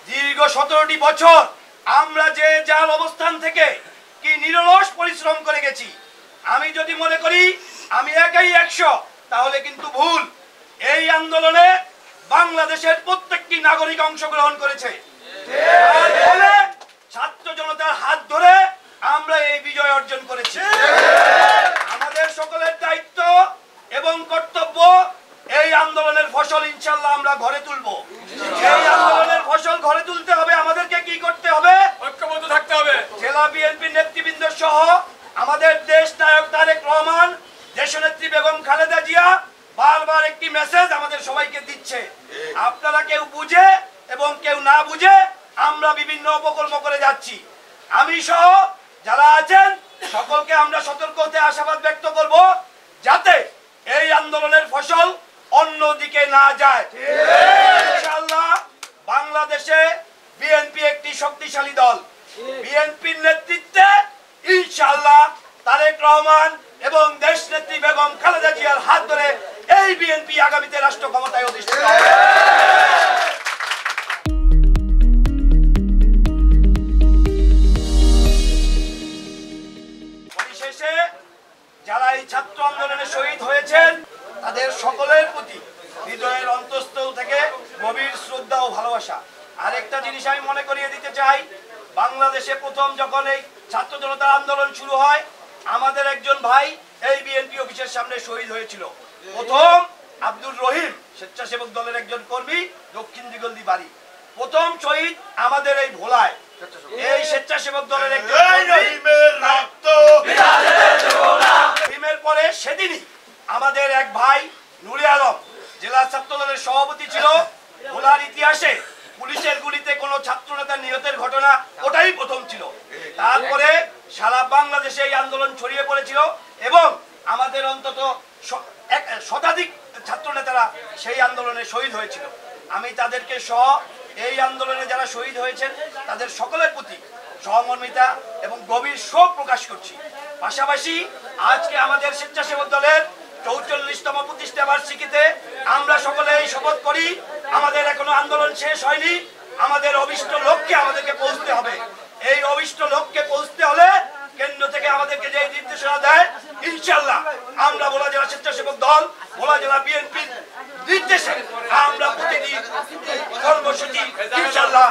দীর্ঘ 17টি বছর আমরা যে যার অবস্থান থেকে কি নিরলস পরিশ্রম করে গেছি। আমি যদি মনে করি আমি একাই 100 তাহলে কিন্তু ভুল। এই আন্দোলনে বাংলাদেশের প্রত্যেকটি নাগরিক অংশগ্রহণ করেছে। ছাত্র জনতার হাত ধরে আমরা এই বিজয় অর্জন করেছি। আমাদের সকলের দায়িত্ব এবং কর্তব্য এই আন্দোলনের ফসল ইনশাআল্লাহ আমরা ঘরে তুলব। এই আন্দোলনের ফসল ঘরে তুলতে হবে আমাদেরকে কি করতে হবে? ঐক্যবদ্ধ থাকতে হবে। জেলা বিএনপি নেতৃবৃন্দ সহ আমাদের দেশ নায়ক তারেক রহমান, দেশনেত্রী বেগম খালেদা জিয়া বারবার একটি মেসেজ আমাদের সবাইকে দিচ্ছে। আপনারা কেউ বুঝে এবং কেউ না বুঝে আমরা বিভিন্ন অপকর্ম করে যাচ্ছি। আমি সহ যারা আছেন সকলকে আমরা সতর্ক হতে আশাবাদ ব্যক্ত করব যাতে এই আন্দোলনের ফসল অন্যদিকে না যায়। ইনশাআল্লাহ বাংলাদেশে বিএনপি একটি শক্তিশালী দল। বিএনপির নেতৃত্বে ইনশাআল্লাহ তারেক রহমান এবং দেশনেত্রী বেগম খালেদা জিয়ার হাত ধরে এই বিএনপি আগামীতে রাষ্ট্র ক্ষমতায় অধিষ্ঠিত হবে। পরিশেষে যারা এই ছাত্র আন্দোলনে শহীদ হয়েছেন তাদের সকলের প্রতি হৃদয়ের অন্তঃস্থল থেকে গভীর শ্রদ্ধা ও ভালোবাসা। আরেকটা জিনিস আমি মনে করিয়ে দিতে চাই, বাংলাদেশে প্রথম যখন এই ছাত্র জনতার আন্দোলন শুরু হয় আমাদের একজন ভাই এই বিএনপি অফিসের সামনে শহীদ হয়েছিল। প্রথম আব্দুর রহিম, স্বেচ্ছাসেবক দলের একজন কর্মী, দক্ষিণ দিগন্দি বাড়ি। প্রথম শহীদ আমাদের এই ভোলায় এই স্বেচ্ছাসেবক দলের একজন রহিমের পরে সেদিনই আমাদের এক ভাই নুরে আলম জেলা ছাত্র দলের সভাপতি ছিল। ভোলার ইতিহাসে পুলিশের গুলিতে কোনো ছাত্র নেতা নিহতের ঘটনা ওটাই প্রথম ছিল। তারপরে সারা বাংলাদেশে এই আন্দোলন ছড়িয়ে পড়েছিল এবং আমাদের অন্তত শতাধিক ছাত্র নেতারা সেই আন্দোলনে শহীদ হয়েছিল। আমি তাদেরকে সহ এই আন্দোলনে যারা শহীদ হয়েছেন তাদের সকলের প্রতি সহমর্মিতা এবং গভীর শোক প্রকাশ করছি। পাশাপাশি আজকে আমাদের স্বেচ্ছাসেবক দলের 44তম প্রতিষ্ঠা বার্ষিকীতে আমরা সকলে এই শপথ করি আমাদের এখনো আন্দোলন শেষ হয়নি। আমাদের অভিষ্ট লক্ষ্যে আমাদেরকে পৌঁছতে হবে। এই অভিষ্ট লক্ষ্যে পৌঁছতে হলে কেন্দ্র থেকে আমাদেরকে যে নির্দেশনা দেয় ইনশাআল্লাহ আমরা ভোলা জেলা স্বেচ্ছাসেবক দল, ভোলা জেলা বিএনপির নির্দেশে আমরা প্রতিদিন কর্মসূচি ইনশাআল্লাহ